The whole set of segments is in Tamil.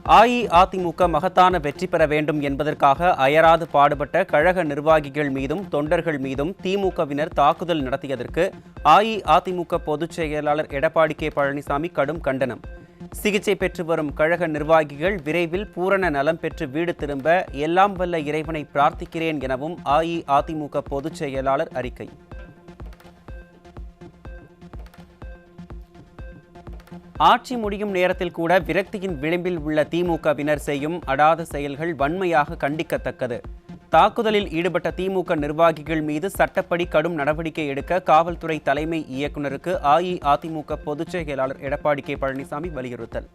அஇஅதிமுக மகத்தான வெற்றி பெற வேண்டும் என்பதற்காக அயராது பாடுபட்ட கழக நிர்வாகிகள் மீதும் தொண்டர்கள் மீதும் திமுகவினர் தாக்குதல் நடத்தியதற்கு அஇஅதிமுக பொதுச் செயலாளர் எடப்பாடி கே பழனிசாமி கடும் கண்டனம். சிகிச்சை பெற்று வரும் கழக நிர்வாகிகள் விரைவில் பூரண நலம் பெற்று வீடு திரும்ப எல்லாம் வல்ல இறைவனை பிரார்த்திக்கிறேன் எனவும் அஇஅதிமுக பொதுச் செயலாளர் அறிக்கை. ஆட்சி முடியும் நேரத்தில் கூட விரக்தியின் விளிம்பில் உள்ள திமுகவினர் செய்யும் அடாத செயல்கள் வன்மையாக கண்டிக்கத்தக்கது. தாக்குதலில் ஈடுபட்ட திமுக நிர்வாகிகள் மீது சட்டப்படி கடும் நடவடிக்கை எடுக்க காவல்துறை தலைமை இயக்குநருக்கு அஇஅதிமுக பொதுச் செயலாளர் எடப்பாடி கே பழனிசாமி வலியுறுத்தல்.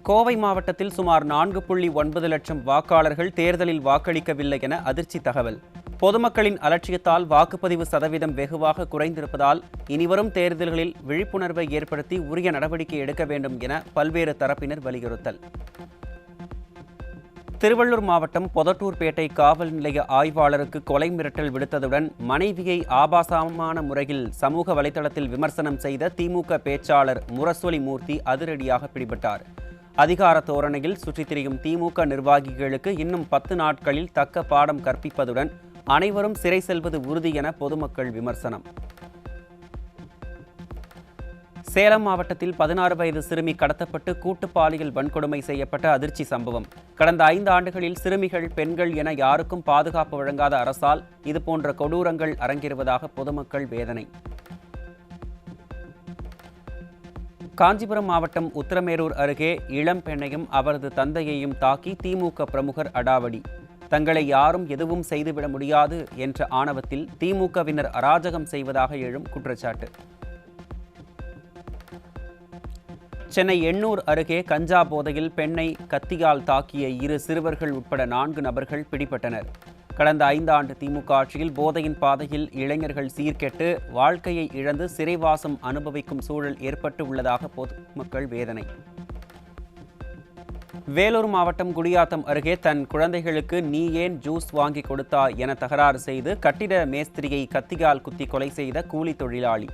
கோவை மாவட்டத்தில் சுமார் 4.9 லட்சம் வாக்காளர்கள் தேர்தலில் வாக்களிக்கவில்லை என அதிர்ச்சி தகவல். பொதுமக்களின் அலட்சியத்தால் வாக்குப்பதிவு சதவீதம் வெகுவாக குறைந்திருப்பதால் இனிவரும் தேர்தல்களில் விழிப்புணர்வை ஏற்படுத்தி உரிய நடவடிக்கை எடுக்க வேண்டும் என பல்வேறு தரப்பினர் வலியுறுத்தல். திருவள்ளூர் மாவட்டம் பொதட்டூர்பேட்டை காவல் நிலைய ஆய்வாளருக்கு கொலை மிரட்டல் விடுத்ததுடன் மனைவியை ஆபாசமான முறையில் சமூக வலைதளத்தில் விமர்சனம் செய்த திமுக பேச்சாளர் முரசொலி மூர்த்தி அதிரடியாக பிடிபட்டார். அதிகார தோரணையில் சுற்றித் திரியும் திமுக நிர்வாகிகளுக்கு இன்னும் 10 நாட்களில் தக்க பாடம் கற்பிப்பதுடன் அனைவரும் சிறை செல்வது உறுதி என பொதுமக்கள் விமர்சனம். சேலம் மாவட்டத்தில் 16 வயது சிறுமி கடத்தப்பட்டு கூட்டு பாலியல் வன்கொடுமை செய்யப்பட்ட அதிர்ச்சி சம்பவம். கடந்த 5 ஆண்டுகளில் சிறுமிகள், பெண்கள் என யாருக்கும் பாதுகாப்பு வழங்காத அரசால் இதுபோன்ற கொடூரங்கள் அரங்கேறுவதாக பொதுமக்கள் வேதனை. காஞ்சிபுரம் மாவட்டம் உத்திரமேரூர் அருகே இளம் பெண்ணையும் அவரது தந்தையையும் தாக்கி திமுக பிரமுகர் அடாவடி. தங்களை யாரும் எதுவும் செய்துவிட முடியாது என்ற ஆணவத்தில் திமுகவினர் அராஜகம் செய்வதாக எழும் குற்றச்சாட்டு. சென்னை எண்ணூர் அருகே கஞ்சா போதையில் பெண்ணை கத்தியால் தாக்கிய 2 சிறுவர்கள் உட்பட 4 நபர்கள் பிடிபட்டனர். கடந்த 5 ஆண்டு திமுக ஆட்சியில் போதையின் பாதையில் இளைஞர்கள் சீர்கெட்டு வாழ்க்கையை இழந்து சிறைவாசம் அனுபவிக்கும் சூழல் ஏற்பட்டு உள்ளதாக பொதுமக்கள் வேதனை. வேலூர் மாவட்டம் குடியாத்தம் அருகே தன் குழந்தைகளுக்கு நீ ஏன் ஜூஸ் வாங்கி கொடுத்தாய் என தகராறு செய்து கட்டிட மேஸ்திரியை கத்தியால் குத்தி கொலை செய்த கூலி தொழிலாளி.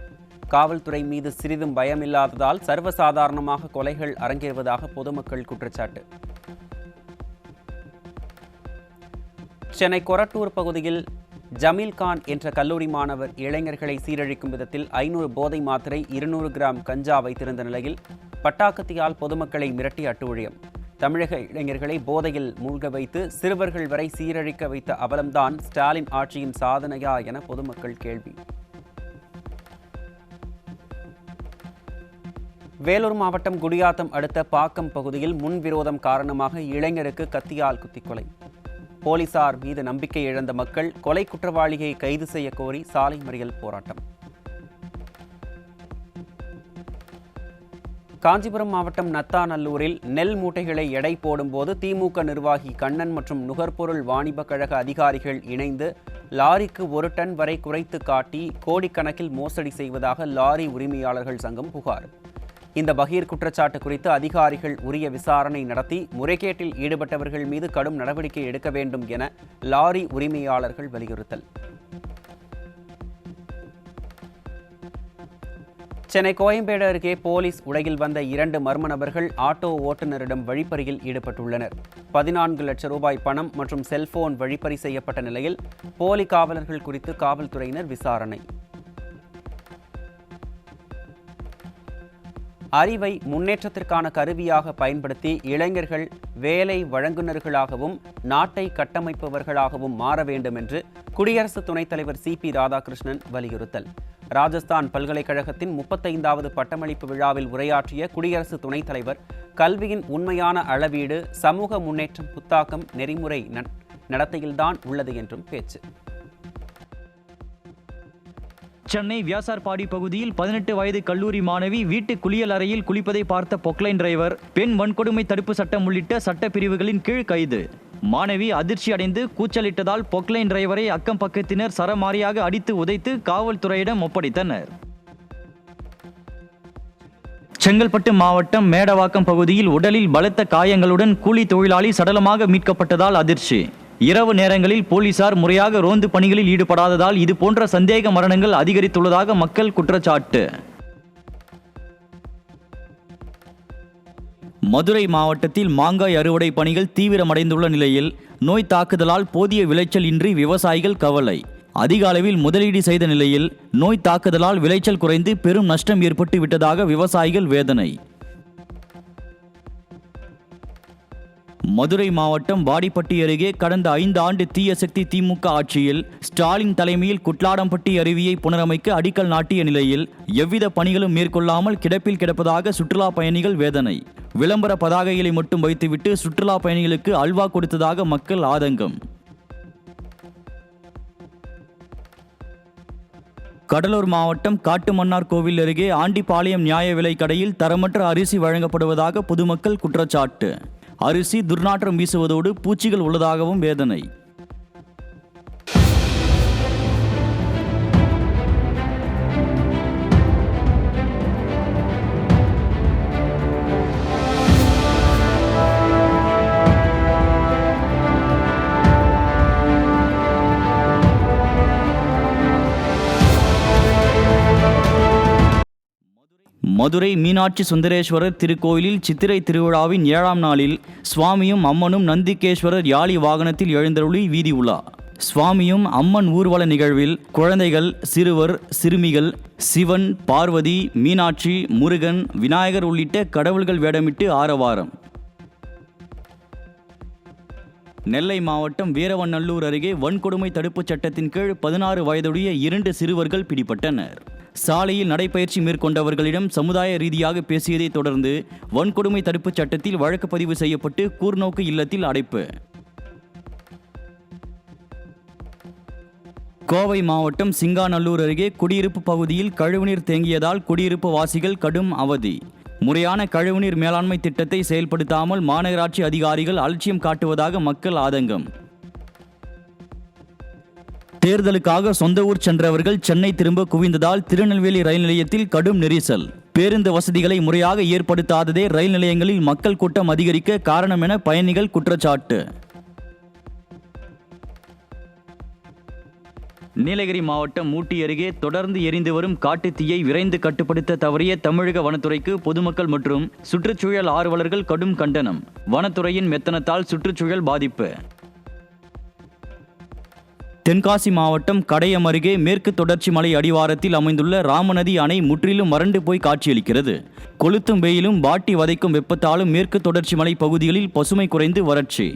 காவல்துறை மீது சிறிதும் பயமில்லாததால் சர்வசாதாரணமாக கொலைகள் அரங்கேறுவதாக பொதுமக்கள் குற்றச்சாட்டு. சென்னை கொரட்டூர் பகுதியில் ஜமீல்கான் என்ற கல்லூரி மாணவர் இளைஞர்களை சீரழிக்கும் விதத்தில் 500 போதை மாத்திரை, 200 கிராம் கஞ்சா வைத்திருந்த நிலையில் பட்டாக்கத்தியால் பொதுமக்களை மிரட்டி அட்டூழியம். தமிழக இளைஞர்களை போதையில் மூழ்க வைத்து சிறுவர்கள் வரை சீரழிக்க வைத்த அவலம்தான் ஸ்டாலின் ஆட்சியின் சாதனையா என பொதுமக்கள் கேள்வி. வேலூர் மாவட்டம் குடியாத்தம் அடுத்த பாக்கம் பகுதியில் முன்விரோதம் காரணமாக இளைஞருக்கு கத்தியால் குத்தி கொலை. போலீசார் மீது நம்பிக்கை இழந்த மக்கள் கொலை குற்றவாளியை கைது செய்ய கோரி சாலை மறியல் போராட்டம். காஞ்சிபுரம் மாவட்டம் நத்தாநல்லூரில் நெல் மூட்டைகளை எடை போடும்போது திமுக நிர்வாகி கண்ணன் மற்றும் நுகர்பொருள் வாணிப கழக அதிகாரிகள் இணைந்து லாரிக்கு 1 டன் வரை குறைத்து காட்டி கோடிக்கணக்கில் மோசடி செய்வதாக லாரி உரிமையாளர்கள் சங்கம் புகார். இந்த பகீர் குற்றச்சாட்டு குறித்து அதிகாரிகள் உரிய விசாரணை நடத்தி முறைகேட்டில் ஈடுபட்டவர்கள் மீது கடும் நடவடிக்கை எடுக்க வேண்டும் என லாரி உரிமையாளர்கள் வலியுறுத்தல். சென்னை கோயம்பேடு அருகே போலீஸ் உடையில் வந்த 2 மர்ம நபர்கள் ஆட்டோ ஓட்டுநரிடம் வழிப்பறியில் ஈடுபட்டுள்ளனர். 14 லட்சம் ரூபாய் பணம் மற்றும் செல்போன் வழிப்பறி செய்யப்பட்ட நிலையில் போலி காவலர்கள் குறித்து காவல்துறையினர் விசாரணை. அறிவை முன்னேற்றத்திற்கான கருவியாக பயன்படுத்தி இளைஞர்கள் வேலை வழங்குநர்களாகவும் நாட்டை கட்டமைப்பவர்களாகவும் மாற வேண்டும் என்று குடியரசு துணைத் தலைவர் CP ராதாகிருஷ்ணன் வலியுறுத்தல். ராஜஸ்தான் பல்கலைக்கழகத்தின் 35வது பட்டமளிப்பு விழாவில் உரையாற்றிய குடியரசு துணைத் தலைவர் கல்வியின் உண்மையான அளவீடு சமூக முன்னேற்றம், புத்தாக்கம், நெறிமுறை நடத்தையில்தான் உள்ளது என்றும் பேச்சு. சென்னை வியாசார்பாடி பகுதியில் 18 வயது கல்லூரி மாணவி வீட்டு குளியல் அறையில் குளிப்பதை பார்த்த பொக்லைன் டிரைவர் பெண் வன்கொடுமை தடுப்பு சட்டம் உள்ளிட்ட சட்ட பிரிவுகளின் கீழ் கைது. மாணவி அதிர்ச்சி அடைந்து கூச்சலிட்டதால் பொக்லைன் டிரைவரை அக்கம் பக்கத்தினர் சரமாரியாக அடித்து உதைத்து காவல்துறையிடம் ஒப்படைத்தனர். செங்கல்பட்டு மாவட்டம் மேடவாக்கம் பகுதியில் உடலில் பலத்த காயங்களுடன் கூலி தொழிலாளி சடலமாக மீட்கப்பட்டதால் அதிர்ச்சி. இரவு நேரங்களில் போலீசார் முறையாக ரோந்து பணிகளில் ஈடுபடாததால் இது போன்ற சந்தேக மரணங்கள் அதிகரித்துள்ளதாக மக்கள் குற்றச்சாட்டு. மதுரை மாவட்டத்தில் மாங்காய் அறுவடை பணிகள் தீவிரமடைந்துள்ள நிலையில் நோய் தாக்குதலால் போதிய விளைச்சல் இன்றி விவசாயிகள் கவலை. அதிக அளவில் முதலீடு செய்த நிலையில் நோய் தாக்குதலால் விளைச்சல் குறைந்து பெரும் நஷ்டம் ஏற்பட்டு விட்டதாக விவசாயிகள் வேதனை. மதுரை மாவட்டம் வாடிப்பட்டி அருகே கடந்த 5 ஆண்டு தீய சக்தி திமுக ஆட்சியில் ஸ்டாலின் தலைமையில் குட்லாடம்பட்டி அருவியை புனரமைக்க அடிக்கல் நாட்டிய நிலையில் எவ்வித பணிகளும் மேற்கொள்ளாமல் கிடப்பில் கிடப்பதாக சுற்றுலா பயணிகள் வேதனை. விளம்பர பதாகைகளை மட்டும் வைத்துவிட்டு சுற்றுலா பயணிகளுக்கு அல்வா கொடுத்ததாக மக்கள் ஆதங்கம். கடலூர் மாவட்டம் காட்டுமன்னார் கோவில் அருகே ஆண்டிபாளையம் நியாய விலை கடையில் தரமற்ற அரிசி வழங்கப்படுவதாக பொதுமக்கள் குற்றச்சாட்டு. அரிசி துர்நாற்றம் வீசுவதோடு பூச்சிகள் உள்ளதாகவும் வேதனை. மதுரை மீனாட்சி சுந்தரேஸ்வரர் திருக்கோயிலில் சித்திரை திருவிழாவின் 7ஆம் நாளில் சுவாமியும் அம்மனும் நந்திகேஸ்வரர் யாளி வாகனத்தில் எழுந்தருளி வீதி உலா. சுவாமியும் அம்மன் ஊர்வல நிகழ்வில் குழந்தைகள், சிறுவர், சிறுமிகள், சிவன், பார்வதி, மீனாட்சி, முருகன், விநாயகர் உள்ளிட்ட கடவுள்கள் வேடமிட்டு ஆரவாரம். நெல்லை மாவட்டம் வீரவநல்லூர் அருகே வன்கொடுமை தடுப்புச் சட்டத்தின் கீழ் 16 வயதுடைய 2 சிறுவர்கள் பிடிபட்டனர். சாலையில் நடைபயிற்சி மேற்கொண்டவர்களிடம் சமுதாய ரீதியாக பேசியதை தொடர்ந்து வன்கொடுமை தடுப்புச் சட்டத்தில் வழக்கு பதிவு செய்யப்பட்டு கூர்நோக்கு இல்லத்தில் அடைப்பு. கோவை மாவட்டம் சிங்காநல்லூர் அருகே குடியிருப்பு பகுதியில் கழிவுநீர் தேங்கியதால் குடியிருப்பு வாசிகள் கடும் அவதி. முறையான கழிவுநீர் மேலாண்மை திட்டத்தை செயல்படுத்தாமல் மாநகராட்சி அதிகாரிகள் அலட்சியம் காட்டுவதாக மக்கள் ஆதங்கம். தேர்தலுக்காக சொந்த ஊர் சென்றவர்கள் சென்னை திரும்ப குவிந்ததால் திருநெல்வேலி ரயில் நிலையத்தில் கடும் நெரிசல். பேருந்து வசதிகளை முறையாக ஏற்படுத்தாததே ரயில் நிலையங்களில் மக்கள் கூட்டம் அதிகரிக்க காரணம் என பயணிகள் குற்றச்சாட்டு. நீலகிரி மாவட்டம் ஊட்டி அருகே தொடர்ந்து எரிந்து வரும் காட்டுத் தீயை விரைந்து கட்டுப்படுத்த தவறிய தமிழக வனத்துறைக்கு பொதுமக்கள் மற்றும் சுற்றுச்சூழல் ஆர்வலர்கள் கடும் கண்டனம். வனத்துறையின் மெத்தனத்தால் சுற்றுச்சூழல் பாதிப்பு. தென்காசி மாவட்டம் கடையம் அருகே மேற்கு தொடர்ச்சி மலை அடிவாரத்தில் அமைந்துள்ள ராமநதி அணை முற்றிலும் வறண்டு போய் காட்சியளிக்கிறது. கொளுத்தும் வெயிலும் வாட்டி வதைக்கும் வெப்பத்தாலும் மேற்கு தொடர்ச்சி மலை பகுதிகளில் பசுமை குறைந்து வறட்சி.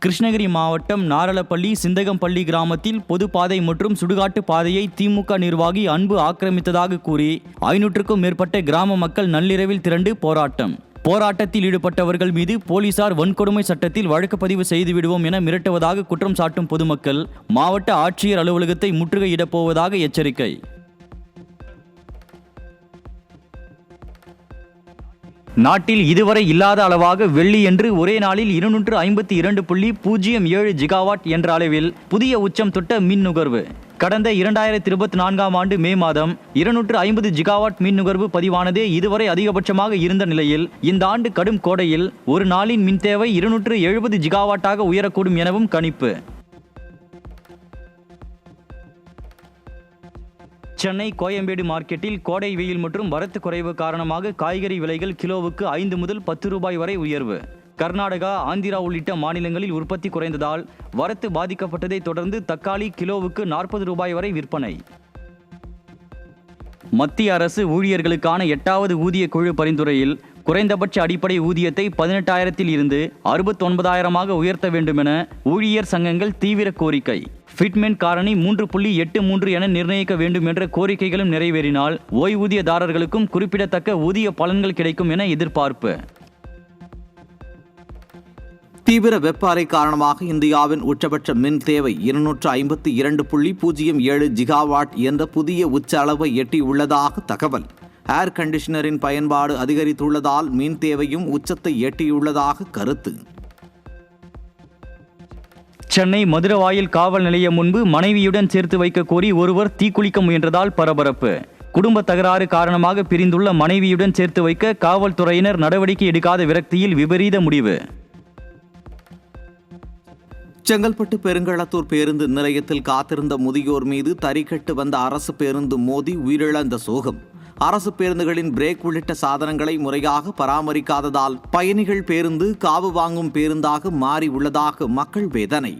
கிருஷ்ணகிரி மாவட்டம் நாரலப்பள்ளி சிந்தகம்பள்ளி கிராமத்தில் பொது பாதை மற்றும் சுடுகாட்டு பாதையை திமுக நிர்வாகி அன்பு ஆக்கிரமித்ததாக கூறி 500க்கும் மேற்பட்ட கிராம மக்கள் நள்ளிரவில் திரண்டு போராட்டம். போராட்டத்தில் ஈடுபட்டவர்கள் மீது போலீசார் வன்கொடுமை சட்டத்தில் வழக்கு பதிவு செய்து விடுவோம் என மிரட்டுவதாக குற்றம் சாட்டும் பொதுமக்கள் மாவட்ட ஆட்சியர் அலுவலகத்தை முற்றுகையிடப் போவதாக எச்சரிக்கை. நாட்டில் இதுவரை இல்லாத அளவாக வெள்ளியன்று ஒரே நாளில் 252.07 ஜிகாவாட் என்ற அளவில் புதிய உச்சம் தொட்ட மின் நுகர்வு. கடந்த 2024ஆம் ஆண்டு மே மாதம் 250 ஜிகாவாட் மின் நுகர்வு பதிவானதே இதுவரை அதிகபட்சமாக இருந்த நிலையில் இந்த ஆண்டு கடும் கோடையில் ஒரு நாளின் மின் தேவை 270 ஜிகாவாட்டாக உயரக்கூடும் எனவும் கணிப்பு. சென்னை கோயம்பேடு மார்க்கெட்டில் கோடை வெயில் மற்றும் வரத்து குறைவு காரணமாக காய்கறி விலைகள் கிலோவுக்கு 5 முதல் 10 ரூபாய் வரை உயர்வு. கர்நாடகா, ஆந்திரா உள்ளிட்ட மாநிலங்களில் உற்பத்தி குறைந்ததால் வரத்து பாதிக்கப்பட்டதை தொடர்ந்து தக்காளி கிலோவுக்கு 40 ரூபாய் வரை விற்பனை. மத்திய அரசு ஊழியர்களுக்கான 8வது ஊதிய குழு பரிந்துரையில் குறைந்தபட்ச அடிப்படை ஊதியத்தை 18,000 இருந்து 69,000 உயர்த்த வேண்டும் என ஊழியர் சங்கங்கள் தீவிர கோரிக்கை. ஃபிட்மென்ட் காரணி 3.83 என நிர்ணயிக்க வேண்டும் என்ற கோரிக்கைகளும் நிறைவேறினால் ஓய்வூதியதாரர்களுக்கும் குறிப்பிடத்தக்க ஊதிய பலன்கள் கிடைக்கும் என எதிர்பார்ப்பு. தீவிர வெப்ப அலை காரணமாக இந்தியாவின் உச்சபட்ச மின் தேவை 252.07 ஜிகாவாட் என்ற புதிய உச்ச அளவை எட்டியுள்ளதாக தகவல். ஏர் கண்டிஷனரின் பயன்பாடு அதிகரித்துள்ளதால் மின் தேவையும் உச்சத்தை எட்டியுள்ளதாக கருத்து. சென்னை மதுரவாயல் காவல் நிலையம் முன்பு மனைவியுடன் சேர்த்து வைக்க கோரி ஒருவர் தீக்குளிக்க முயன்றதால் பரபரப்பு. குடும்ப தகராறு காரணமாக பிரிந்துள்ள மனைவியுடன் சேர்த்து வைக்க காவல்துறையினர் நடவடிக்கை எடுக்காத விரக்தியில் விபரீத முடிவு. செங்கல்பட்டு பெருங்களத்தூர் பேருந்து நிலையத்தில் காத்திருந்த முதியோர் மீது தறிக்கட்டு வந்த அரசு பேருந்து மோதி உயிரிழந்த சோகம். அரசு பேருந்துகளின் பிரேக் உள்ளிட்ட சாதனங்களை முறையாக பராமரிக்காததால் பயணிகள் பேருந்து காவு வாங்கும் பேருந்தாக மாறி உள்ளதாக மக்கள் வேதனை.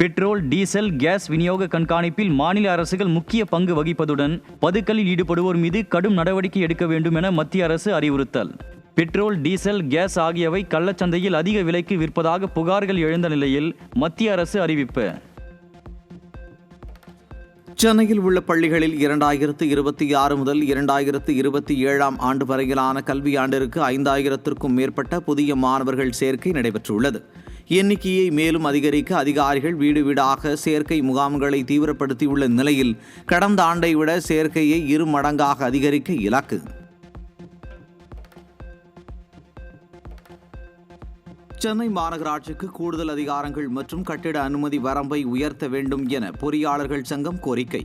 பெட்ரோல், டீசல், கேஸ் விநியோக கண்காணிப்பில் மாநில அரசுகள் முக்கிய பங்கு வகிப்பதுடன் பதுக்கலில் ஈடுபடுவோர் மீது கடும் நடவடிக்கை எடுக்க வேண்டும் என மத்திய அரசு அறிவுறுத்தல். பெட்ரோல், டீசல், கேஸ் ஆகியவை கள்ளச்சந்தையில் அதிக விலைக்கு விற்பதாக புகார்கள் எழுந்த நிலையில் மத்திய அரசு அறிவிப்பு. சென்னையில் உள்ள பள்ளிகளில் 2026 முதல் 2027 ஆண்டு வரையிலான கல்வியாண்டிற்கு 5000த்திற்கும் மேற்பட்ட புதிய மாணவர்கள் சேர்க்கை நடைபெற்றுள்ளது. எண்ணிக்கையை மேலும் அதிகரிக்க அதிகாரிகள் வீடு வீடாக சேர்க்கை முகாம்களை தீவிரப்படுத்தியுள்ள நிலையில் கடந்த ஆண்டை விட சேர்க்கையை 2 மடங்காக அதிகரிக்க இலக்கு. சென்னை மாநகராட்சிக்கு கூடுதல் அதிகாரங்கள் மற்றும் கட்டிட அனுமதி வரம்பை உயர்த்த வேண்டும் என பொறியாளர்கள் சங்கம் கோரிக்கை.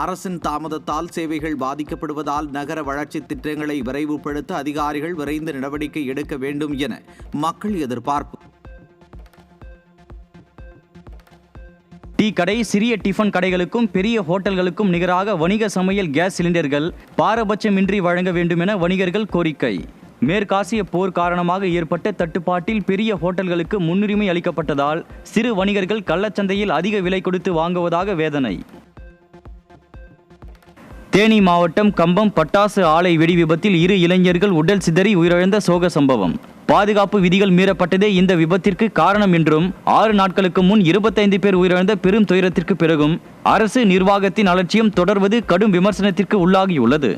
அரசின் தாமதத்தால் சேவைகள் பாதிக்கப்படுவதால் நகர வளர்ச்சி திட்டங்களை விரைவுபடுத்த அதிகாரிகள் விரைந்து நடவடிக்கை எடுக்க வேண்டும் என மக்கள் எதிர்பார்ப்பு. டீ கடை, சிறிய டிஃபன் கடைகளுக்கும் பெரிய ஹோட்டல்களுக்கும் நிகராக வணிக சமையல் கேஸ் சிலிண்டர்கள் பாரபட்சமின்றி வழங்க வேண்டும் என வணிகர்கள் கோரிக்கை. மேற்காசிய போர் காரணமாக ஏற்பட்ட தட்டுப்பாட்டில் பெரிய ஹோட்டல்களுக்கு முன்னுரிமை அளிக்கப்பட்டதால் சிறு வணிகர்கள் கள்ளச்சந்தையில் அதிக விலை கொடுத்து வாங்குவதாக வேதனை. தேனி மாவட்டம் கம்பம் பட்டாசு ஆலை வெடி விபத்தில் 2 இளைஞர்கள் உடல் சிதறி உயிரிழந்த சோக சம்பவம். பாதுகாப்பு விதிகள் மீறப்பட்டதே இந்த விபத்திற்கு காரணம் என்றும் 6 நாட்களுக்கு முன் 25 பேர் உயிரிழந்த பெரும் துயரத்திற்கு பிறகும் அரசு நிர்வாகத்தின் அலட்சியம் தொடர்வது கடும் விமர்சனத்திற்கு உள்ளாகியுள்ளது.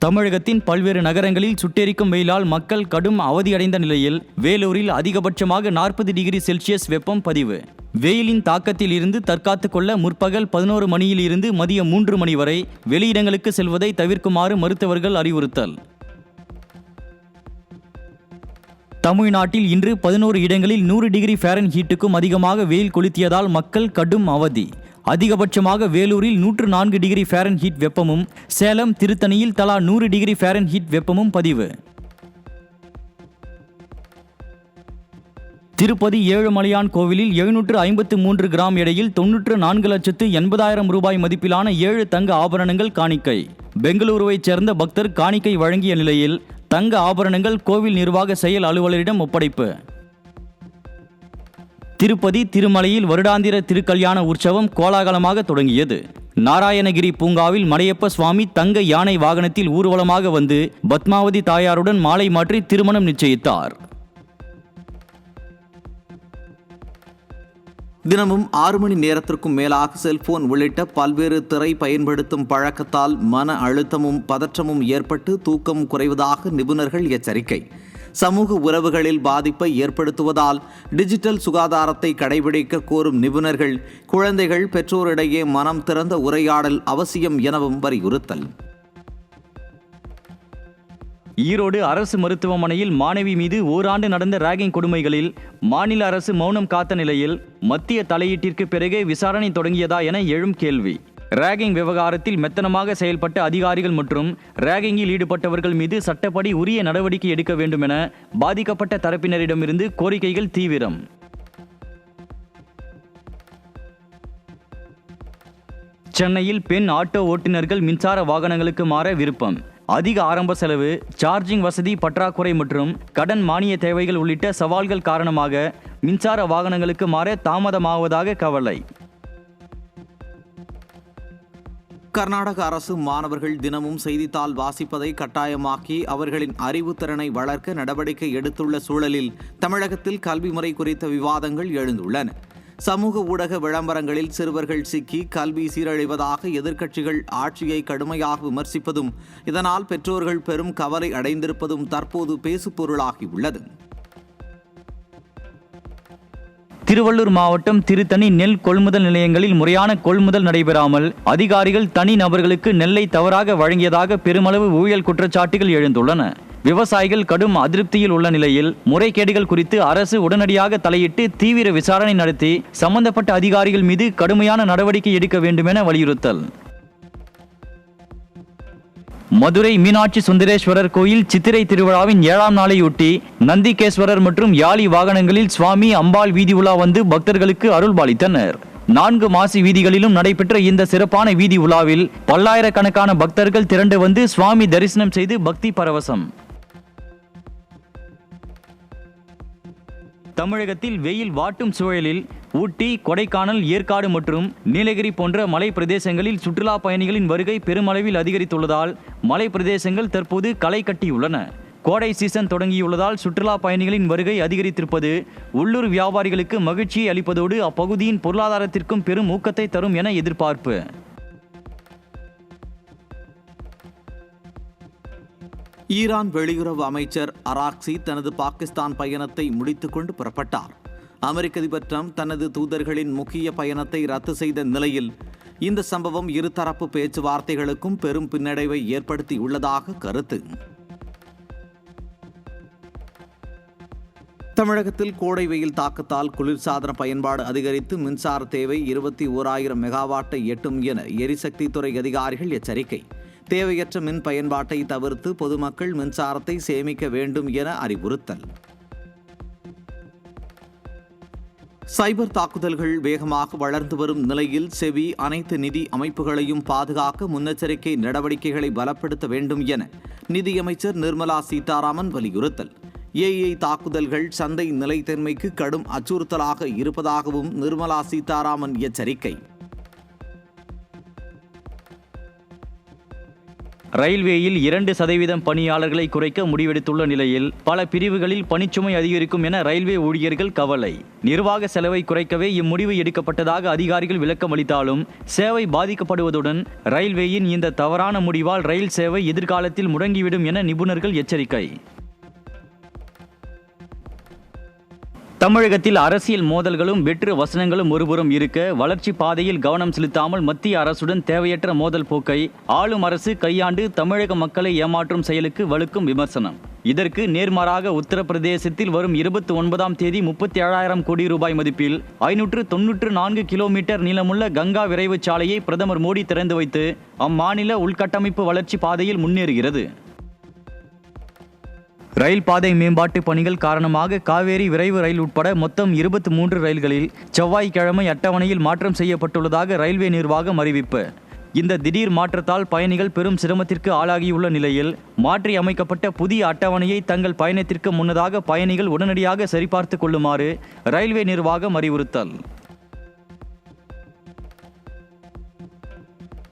தமிழகத்தின் பல்வேறு நகரங்களில் சுட்டெரிக்கும் வெயிலால் மக்கள் கடும் அவதியடைந்த நிலையில் வேலூரில் அதிகபட்சமாக 40 டிகிரி செல்சியஸ் வெப்பம் பதிவு. வெயிலின் தாக்கத்தில் இருந்து தற்காத்துக் கொள்ள முற்பகல் 11 மணியில் இருந்து மதியம் 3 மணி வரை வெளியிடங்களுக்கு செல்வதை தவிர்க்குமாறு மருத்துவர்கள் அறிவுறுத்தல். தமிழ்நாட்டில் இன்று 11 இடங்களில் 100 டிகிரி ஃபாரன்ஹீட்டுக்கும் அதிகமாக வெயில் கொளுத்தியதால் மக்கள் கடும் அவதி. அதிகபட்சமாக வேலூரில் 104 டிகிரி ஃபாரன்ஹீட் வெப்பமும், சேலம், திருத்தணியில் தலா 100 டிகிரி ஃபாரன்ஹீட் வெப்பமும் பதிவு. திருப்பதி ஏழுமலையான் கோவிலில் 753 கிராம் எடையில் 94,80,000 ரூபாய் மதிப்பிலான 7 தங்க ஆபரணங்கள் காணிக்கை. பெங்களூருவைச் சேர்ந்த பக்தர் காணிக்கை வழங்கிய நிலையில் தங்க ஆபரணங்கள் கோவில் நிர்வாக செயல் அலுவலரிடம் ஒப்படைப்பு. திருப்பதி திருமலையில் வருடாந்திர திருக்கல்யாண உற்சவம் கோலாகலமாக தொடங்கியது. நாராயணகிரி பூங்காவில் மலையப்ப சுவாமி தங்க யானை வாகனத்தில் ஊர்வலமாக வந்து பத்மாவதி தாயாருடன் மாலை மாற்றி திருமணம் நிச்சயித்தார். தினமும் 6 மணி நேரத்திற்கும் மேலாக செல்போன் உள்ளிட்ட பல்வேறு திரை பயன்படுத்தும் பழக்கத்தால் மன அழுத்தமும் பதற்றமும் ஏற்பட்டு தூக்கம் குறைவதாக நிபுணர்கள் எச்சரிக்கை. சமூக உறவுகளில் பாதிப்பை ஏற்படுத்துவதால் டிஜிட்டல் சுகாதாரத்தை கடைபிடிக்க கோரும் நிபுணர்கள் குழந்தைகள் பெற்றோரிடையே மனம் திறந்த உரையாடல் அவசியம் எனவும் வலியுறுத்தல். ஈரோடு அரசு மருத்துவமனையில் மாணவி மீது ஓராண்டு நடந்த ராகிங் கொடுமைகளில் மாநில அரசு மௌனம் காத்த நிலையில் மத்திய தலையீட்டிற்கு பிறகே விசாரணை தொடங்கியதா என எழும் கேள்வி. ராகிங் விவகாரத்தில் மெத்தனமாக செயல்பட்ட அதிகாரிகள் மற்றும் ராகிங்கில் ஈடுபட்டவர்கள் மீது சட்டப்படி உரிய நடவடிக்கை எடுக்க வேண்டும் என பாதிக்கப்பட்ட தரப்பினரிடமிருந்து கோரிக்கைகள் தீவிரம். சென்னையில் பெண் ஆட்டோ ஓட்டுநர்கள் மின்சார வாகனங்களுக்கு மாற விருப்பம். அதிக ஆரம்ப செலவு, சார்ஜிங் வசதி பற்றாக்குறை மற்றும் கடன் மானிய தேவைகள் உள்ளிட்ட சவால்கள் காரணமாக மின்சார வாகனங்களுக்கு மாற தாமதமாவதாக கவலை. கர்நாடக அரசு மாணவர்கள் தினமும் செய்தித்தாள் வாசிப்பதை கட்டாயமாக்கி அவர்களின் அறிவுத்திறனை வளர்க்க நடவடிக்கை எடுத்துள்ள சூழலில் தமிழகத்தில் கல்வி முறை குறித்த விவாதங்கள் எழுந்துள்ளன. சமூக ஊடக விளம்பரங்களில் சிறுவர்கள் சிக்கி கல்வி சீரழிவதாக எதிர்க்கட்சிகள் ஆட்சியை கடுமையாக விமர்சிப்பதும் இதனால் பெற்றோர்கள் பெரும் கவலை அடைந்திருப்பதும் தற்போது பேசுபொருளாகியுள்ளது. திருவள்ளூர் மாவட்டம் திருத்தணி நெல் கொள்முதல் நிலையங்களில் முறையான கொள்முதல் நடைபெறாமல் அதிகாரிகள் தனி நபர்களுக்கு நெல்லை தவறாக வழங்கியதாக பெருமளவு ஊழல் குற்றச்சாட்டுகள் எழுந்துள்ளன. விவசாயிகள் கடும் அதிருப்தியில் உள்ள நிலையில் முறைகேடுகள் குறித்து அரசு உடனடியாக தலையிட்டு தீவிர விசாரணை நடத்தி சம்பந்தப்பட்ட அதிகாரிகள் மீது கடுமையான நடவடிக்கை எடுக்க வேண்டும் என வலியுறுத்தல். மதுரை மீனாட்சி சுந்தரேஸ்வரர் கோயில் சித்திரை திருவிழாவின் 7ஆம் நாளையொட்டி நந்திகேஸ்வரர் மற்றும் யாழி வாகனங்களில் சுவாமி அம்பாள் வீதி உலா வந்து பக்தர்களுக்கு அருள்பாலித்தனர். 4 மாசி வீதிகளிலும் நடைபெற்ற இந்த சிறப்பான வீதி உலாவில் பல்லாயிரக்கணக்கான பக்தர்கள் திரண்டு வந்து சுவாமி தரிசனம் செய்து பக்தி பரவசம். தமிழகத்தில் வெயில் வாட்டும் சூழலில் ஊட்டி, கொடைக்கானல், ஏற்காடு மற்றும் நீலகிரி போன்ற மலை பிரதேசங்களில் சுற்றுலா பயணிகளின் வருகை பெருமளவில் அதிகரித்துள்ளதால் மலை பிரதேசங்கள் தற்போது களை கட்டியுள்ளன. கோடை சீசன் தொடங்கியுள்ளதால் சுற்றுலா பயணிகளின் வருகை அதிகரித்திருப்பது உள்ளூர் வியாபாரிகளுக்கு மகிழ்ச்சியை அளிப்பதோடு அப்பகுதியின் பொருளாதாரத்திற்கும் பெரும் ஊக்கத்தை தரும் என எதிர்பார்ப்பு. ஈரான் வெளியுறவு அமைச்சர் அராக்சி தனது பாகிஸ்தான் பயணத்தை முடித்துக்கொண்டு புறப்பட்டார். அமெரிக்க அதிபர் ட்ரம்ப் தனது தூதர்களின் முக்கிய பயணத்தை ரத்து செய்த நிலையில் இந்த சம்பவம் இருதரப்பு பேச்சுவார்த்தைகளுக்கும் பெரும் பின்னடைவை ஏற்படுத்தியுள்ளதாக கருத்து. தமிழகத்தில் கோடை வெயில் தாக்கத்தால் குளிர்சாதன பயன்பாடு அதிகரித்து மின்சார தேவை 21,000 மெகாவாட்டை எட்டும் என எரிசக்தி துறை அதிகாரிகள் எச்சரிக்கை. தேவையற்ற மின் பயன்பாட்டை தவிர்த்து பொதுமக்கள் மின்சாரத்தை சேமிக்க வேண்டும் என அறிவுறுத்தல். சைபர் தாக்குதல்கள் வேகமாக வளர்ந்து வரும் நிலையில் செபி அனைத்து நிதி அமைப்புகளையும் பாதுகாக்க முன்னெச்சரிக்கை நடவடிக்கைகளை பலப்படுத்த வேண்டும் என நிதியமைச்சர் நிர்மலா சீதாராமன் வலியுறுத்தல். ஏஐ தாக்குதல்கள் சந்தை நிலைத்தன்மைக்கு கடும் அச்சுறுத்தலாக இருப்பதாகவும் நிர்மலா சீதாராமன் எச்சரிக்கை. ரயில்வேயில் 2% பணியாளர்களை குறைக்க முடிவெடுத்துள்ள நிலையில் பல பிரிவுகளில் பணிச்சுமை அதிகரிக்கும் என ரயில்வே ஊழியர்கள் கவலை. நிர்வாக செலவை குறைக்கவே இம்முடிவு எடுக்கப்பட்டதாக அதிகாரிகள் விளக்கம் அளித்தாலும் சேவை பாதிக்கப்படுவதுடன் ரயில்வேயின் இந்த தவறான முடிவால் ரயில் சேவை எதிர்காலத்தில் முடங்கிவிடும் என நிபுணர்கள் எச்சரிக்கை. தமிழகத்தில் அரசியல் மோதல்களும் வெற்று வசனங்களும் ஒருபுறம் இருக்க வளர்ச்சி பாதையில் கவனம் செலுத்தாமல் மத்திய அரசுடன் தேவையற்ற மோதல் போக்கை ஆளும் அரசு கையாண்டு தமிழக மக்களை ஏமாற்றும் செயலுக்கு வலுக்கும் விமர்சனம். இதற்கு நேர்மாறாக உத்தரப்பிரதேசத்தில் வரும் 29ஆம் தேதி 37,000 கோடி ரூபாய் மதிப்பில் 594 கிலோமீட்டர் நீளமுள்ள கங்கா விரைவு சாலையை பிரதமர் மோடி திறந்து வைத்து அம்மாநில உள்கட்டமைப்பு வளர்ச்சி பாதையில் முன்னேறுகிறது. ரயில் பாதை மேம்பாட்டு பணிகள் காரணமாக காவேரி விரைவு ரயில் உட்பட மொத்தம் 23 ரயில்களில் செவ்வாய்க்கிழமை அட்டவணையில் மாற்றம் செய்யப்பட்டுள்ளதாக ரயில்வே நிர்வாகம் அறிவிப்பு. இந்த திடீர் மாற்றத்தால் பயணிகள் பெரும் சிரமத்திற்கு ஆளாகியுள்ள நிலையில் மாற்றி அமைக்கப்பட்ட புதிய அட்டவணையை தங்கள் பயணத்திற்கு முன்னதாக பயணிகள் உடனடியாக சரிபார்த்து கொள்ளுமாறு ரயில்வே நிர்வாகம் அறிவுறுத்தல்.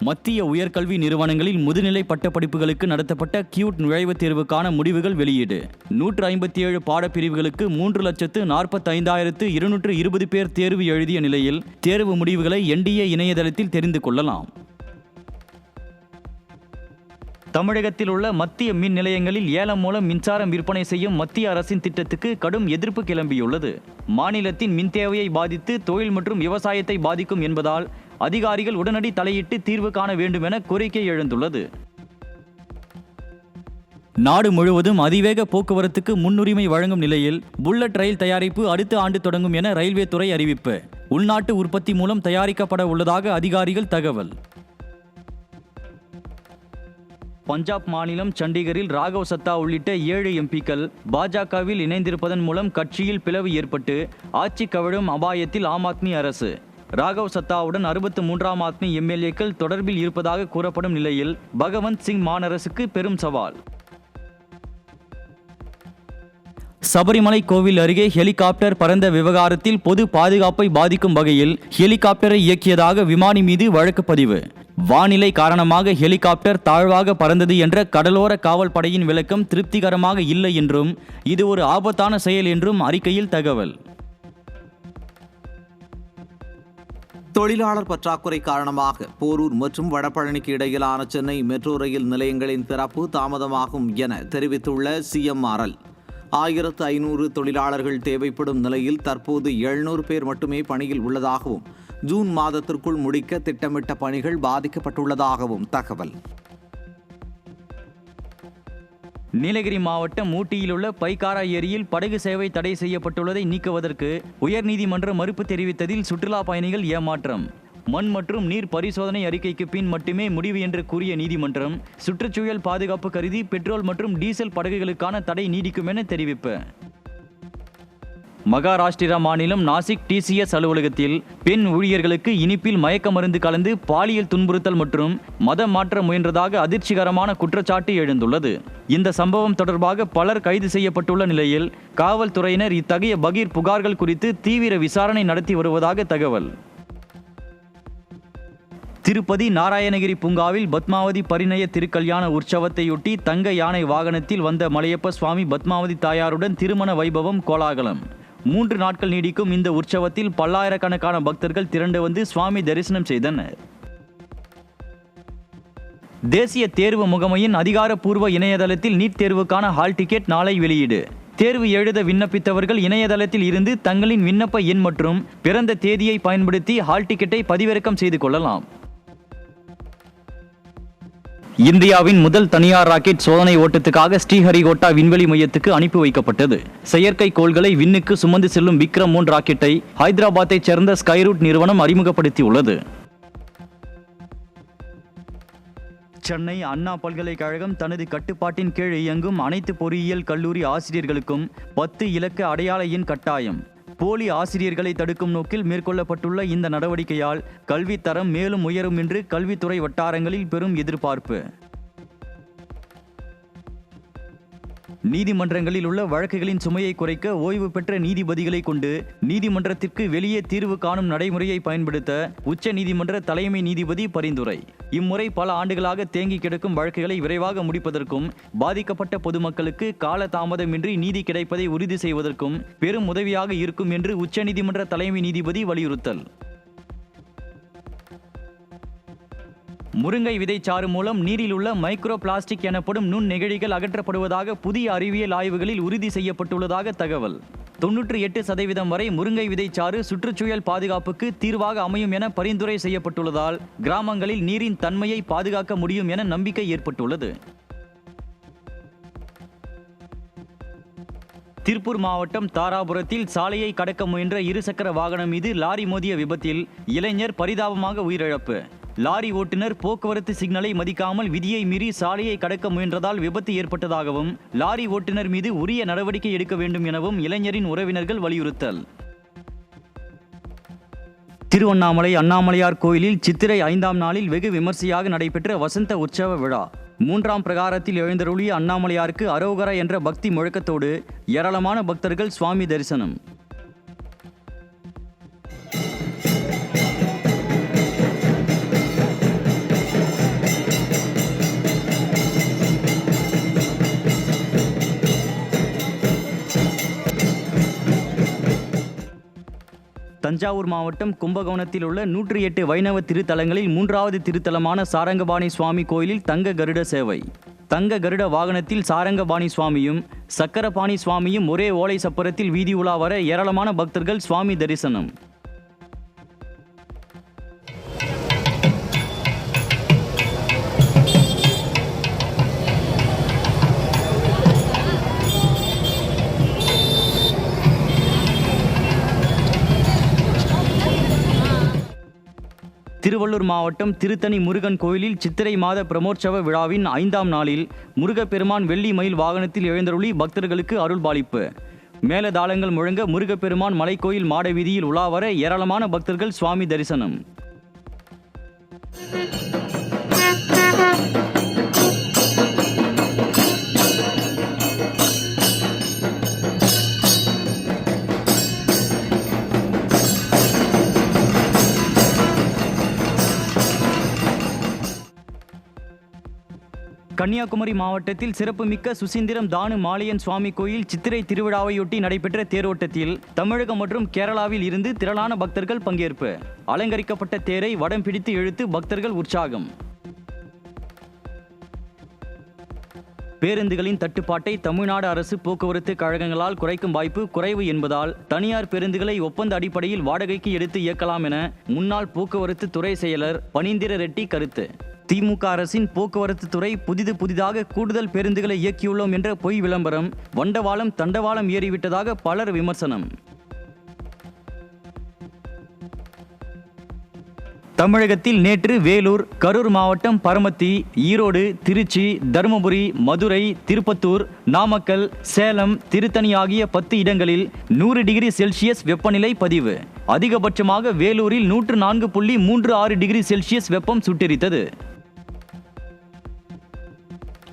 மத்திய உயர்கல்வி நிறுவனங்களில் முதுநிலை பட்டப்படிப்புகளுக்கு நடத்தப்பட்ட கியூட் நுழைவுத் தேர்வுக்கான முடிவுகள் வெளியீடு. 157 பாடப்பிரிவுகளுக்கு 3,45,220 பேர் தேர்வு எழுதிய நிலையில் தேர்வு முடிவுகளை NDA இணையதளத்தில் தெரிந்து கொள்ளலாம். தமிழகத்தில் உள்ள மத்திய மின் நிலையங்களில் ஏலம் மூலம் மின்சாரம் விற்பனை செய்யும் மத்திய அரசின் திட்டத்துக்கு கடும் எதிர்ப்பு கிளம்பியுள்ளது. மாநிலத்தின் மின் தேவையை பாதித்து தொழில் மற்றும் விவசாயத்தை பாதிக்கும் என்பதால் அதிகாரிகள் உடனடி தலையிட்டு தீர்வு காண வேண்டும் என கோரிக்கை எழுந்துள்ளது. நாடு முழுவதும் அதிவேக போக்குவரத்துக்கு முன்னுரிமை வழங்கும் நிலையில் புல்லட் ரயில் தயாரிப்பு அடுத்த ஆண்டு தொடங்கும் என ரயில்வே துறை அறிவிப்பு. உள்நாட்டு உற்பத்தி மூலம் தயாரிக்கப்பட உள்ளதாக அதிகாரிகள் தகவல். பஞ்சாப் மாநிலம் சண்டிகரில் ராகவ் சத்தா உள்ளிட்ட 7 MPக்கள் பாஜகவில் இணைந்திருப்பதன் மூலம் கட்சியில் பிளவு ஏற்பட்டு ஆட்சி கவிழும் அபாயத்தில் ஆம் ஆத்மி அரசு. ராகவ் சத்தாவுடன் 63ஆம் ஆத்மி MLAக்கள் தொடர்பில் இருப்பதாக கூறப்படும் நிலையில் பகவந்த் சிங் மான் அரசுக்கு பெரும் சவால். சபரிமலை கோவில் அருகே ஹெலிகாப்டர் பறந்த விவகாரத்தில் பொது பாதுகாப்பை பாதிக்கும் வகையில் ஹெலிகாப்டரை இயக்கியதாக விமானி மீது வழக்கு பதிவு. வானிலை காரணமாக ஹெலிகாப்டர் தாழ்வாக பறந்தது என்ற கடலோர காவல் படையின் விளக்கம் திருப்திகரமாக இல்லை என்றும் இது ஒரு ஆபத்தான செயல் என்றும் அறிக்கையில் தகவல். தொழிலாளர் பற்றாக்குறை காரணமாக போரூர் மற்றும் வடபழனிக்கு இடையிலான சென்னை மெட்ரோ ரயில் நிலையங்களின் திறப்பு தாமதமாகும் என தெரிவித்துள்ள CMRL. 1500 தொழிலாளர்கள் தேவைப்படும் நிலையில் தற்போது 700 பேர் மட்டுமே பணியில் உள்ளதாகவும் ஜூன் மாதத்திற்குள் முடிக்க திட்டமிட்ட பணிகள் பாதிக்கப்பட்டுள்ளதாகவும் தகவல். நீலகிரி மாவட்டம் ஊட்டியில் உள்ள பைக்காரா ஏரியில் படகு சேவை தடை செய்யப்பட்டுள்ளதை நீக்குவதற்கு உயர்நீதிமன்றம் மறுப்பு தெரிவித்ததில் சுற்றுலா பயணிகள் ஏமாற்றம். மண் மற்றும் நீர் பரிசோதனை அறிக்கைக்கு பின் மட்டுமே முடிவு என்று கூறிய நீதிமன்றம் சுற்றுச்சூழல் பாதுகாப்பு கருதி பெட்ரோல் மற்றும் டீசல் படகுகளுக்கான தடை நீடிக்கும் என தெரிவிப்பு. மகாராஷ்டிரா மாநிலம் நாசிக் டிசிஎஸ் அலுவலகத்தில் பெண் ஊழியர்களுக்கு இனிப்பில் மயக்க மருந்து கலந்து பாலியல் துன்புறுத்தல் மற்றும் மதம் மாற்ற முயன்றதாக அதிர்ச்சிகரமான குற்றச்சாட்டு எழுந்துள்ளது. இந்த சம்பவம் தொடர்பாக பலர் கைது செய்யப்பட்டுள்ள நிலையில் காவல்துறையினர் இத்தகைய பகீர் புகார்கள் குறித்து தீவிர விசாரணை நடத்தி வருவதாக தகவல். திருப்பதி நாராயணகிரி பூங்காவில் பத்மாவதி பரிணய திருக்கல்யாண உற்சவத்தையொட்டி தங்க யானை வாகனத்தில் வந்த மலையப்ப சுவாமி பத்மாவதி தாயாருடன் திருமண வைபவம் கோலாகலம். 3 நாட்கள் நீடிக்கும் இந்த உற்சவத்தில் பல்லாயிரக்கணக்கான பக்தர்கள் திரண்டு வந்து சுவாமி தரிசனம் செய்தனர். தேசிய தேர்வு முகமையின் அதிகாரப்பூர்வ இணையதளத்தில் நீட் தேர்வுக்கான ஹால் டிக்கெட் நாளை வெளியீடு. தேர்வு எழுத விண்ணப்பித்தவர்கள் இணையதளத்தில் இருந்து தங்களின் விண்ணப்ப எண் மற்றும் பிறந்த தேதியை பயன்படுத்தி ஹால் டிக்கெட்டை பதிவிறக்கம் செய்து கொள்ளலாம். இந்தியாவின் முதல் தனியார் ராக்கெட் சோதனை ஓட்டத்துக்காக ஸ்ரீஹரிகோட்டா விண்வெளி மையத்துக்கு அனுப்பி வைக்கப்பட்டது. செயற்கை கோள்களை விண்ணுக்கு சுமந்து செல்லும் விக்ரம் 3 ராக்கெட்டை ஹைதராபாத்தைச் சேர்ந்த ஸ்கைரூட் நிறுவனம் அறிமுகப்படுத்தியுள்ளது. சென்னை அண்ணா பல்கலைக்கழகம் தனது கட்டுப்பாட்டின் கீழ் இயங்கும் அனைத்து பொறியியல் கல்லூரி ஆசிரியர்களுக்கும் 10 இலக்க அடையாள எண் கட்டாயம். போலி ஆசிரியர்களை தடுக்கும் நோக்கில் மேற்கொள்ளப்பட்டுள்ள இந்த நடவடிக்கையால் கல்வி தரம் மேலும் உயரும் என்று கல்வித்துறை வட்டாரங்களில் பெரும் எதிர்பார்ப்பு. நீதிமன்றங்களில் உள்ள வழக்குகளின் சுமையை குறைக்க ஓய்வு பெற்ற நீதிபதிகளை கொண்டு நீதிமன்றத்திற்கு வெளியே தீர்வு காணும் நடைமுறையை பயன்படுத்த உச்ச நீதிமன்ற தலைமை நீதிபதி பரிந்துரை. இம்முறை பல ஆண்டுகளாக தேங்கி கிடக்கும் வழக்குகளை விரைவாக முடிப்பதற்கும் பாதிக்கப்பட்ட பொதுமக்களுக்கு கால தாமதமின்றி நீதி கிடைப்பதை உறுதி செய்வதற்கும் பெரும் உதவியாக இருக்கும் என்று உச்ச நீதிமன்ற தலைமை நீதிபதி வலியுறுத்தல். முருங்கை விதைச்சாறு மூலம் நீரில் உள்ள மைக்ரோ பிளாஸ்டிக் எனப்படும் நுண் நெகிழிகள் அகற்றப்படுவதாக புதிய அறிவியல் ஆய்வுகளில் உறுதி செய்யப்பட்டுள்ளதாக தகவல். 98% வரை முருங்கை விதைச்சாறு சுற்றுச்சூழல் பாதுகாப்புக்கு தீர்வாக அமையும் என பரிந்துரை செய்யப்பட்டுள்ளதால் கிராமங்களில் நீரின் தன்மையை பாதுகாக்க முடியும் என நம்பிக்கை ஏற்பட்டுள்ளது. திருப்பூர் மாவட்டம் தாராபுரத்தில் சாலையை கடக்க முயன்ற இருசக்கர வாகனம் மீது லாரி மோதிய விபத்தில் இளைஞர் பரிதாபமாக உயிரிழப்பு. லாரி ஓட்டுநர் போக்குவரத்து சிக்னலை மதிக்காமல் விதியை மீறி சாலையை கடக்க முயன்றதால் விபத்து ஏற்பட்டதாகவும் லாரி ஓட்டுநர் மீது உரிய நடவடிக்கை எடுக்க வேண்டும் எனவும் இளைஞரின் உறவினர்கள் வலியுறுத்தல். திருவண்ணாமலை அண்ணாமலையார் கோயிலில் சித்திரை 5ஆம் நாளில் வெகு விமர்சையாக நடைபெற்ற வசந்த உற்சவ விழா. 3ஆம் பிரகாரத்தில் எழுந்தருளிய அண்ணாமலையாருக்கு அரோகரா என்ற பக்தி முழக்கத்தோடு ஏராளமான பக்தர்கள் சுவாமி தரிசனம். தஞ்சாவூர் மாவட்டம் கும்பகோணத்தில் உள்ள 108 வைணவ திருத்தலங்களில் 3வது திருத்தலமான சாரங்கபாணி சுவாமி கோயிலில் தங்க கருட சேவை. தங்க கருட வாகனத்தில் சாரங்கபாணி சுவாமியும் சக்கரபாணி சுவாமியும் ஒரே ஓலை சப்பரத்தில் வீதி உலா வர ஏராளமான பக்தர்கள் சுவாமி தரிசனம். திருவள்ளூர் மாவட்டம் திருத்தணி முருகன் கோயிலில் சித்திரை மாத பிரமோற்சவ விழாவின் 5ஆம் நாளில் முருகப்பெருமான் வெள்ளி மயில் வாகனத்தில் எழுந்தருளி பக்தர்களுக்கு அருள்பாலிப்பு. மேலதாளங்கள் முழங்க முருகப்பெருமான் மலைக்கோயில் மாட வீதியில் உலா வர ஏராளமான பக்தர்கள் சுவாமி தரிசனம். கன்னியாகுமரி மாவட்டத்தில் சிறப்புமிக்க சுசீந்திரம் தானு மாலையன் சுவாமி கோயில் சித்திரை திருவிழாவையொட்டி நடைபெற்ற தேரோட்டத்தில் தமிழகம் மற்றும் கேரளாவில் இருந்து திரளான பக்தர்கள் பங்கேற்பு. அலங்கரிக்கப்பட்ட தேரை வடம் பிடித்து இழுத்து பக்தர்கள் உற்சாகம். பேருந்துகளின் தட்டுப்பாட்டை தமிழ்நாடு அரசு போக்குவரத்து கழகங்களால் குறைக்கும் வாய்ப்பு குறைவு என்பதால் தனியார் பேருந்துகளை ஒப்பந்த அடிப்படையில் வாடகைக்கு எடுத்து இயக்கலாம் என முன்னாள் போக்குவரத்து துறை செயலர் பனீந்திர ரெட்டி கருத்து. திமுக அரசின் போக்குவரத்து துறை புதிதாக கூடுதல் பேருந்துகளை இயக்கியுள்ளோம் என்ற பொய் விளம்பரம் வண்டவாளம் தண்டவாளம் ஏறிவிட்டதாக பலர் விமர்சனம். தமிழகத்தில் நேற்று வேலூர், கரூர் மாவட்டம் பரமத்தி, ஈரோடு, திருச்சி, தருமபுரி, மதுரை, திருப்பத்தூர், நாமக்கல், சேலம், திருத்தணி ஆகிய 10 இடங்களில் 100 டிகிரி செல்சியஸ் வெப்பநிலை பதிவு. அதிகபட்சமாக வேலூரில் 104.36 டிகிரி செல்சியஸ் வெப்பம் சுட்டெரித்தது.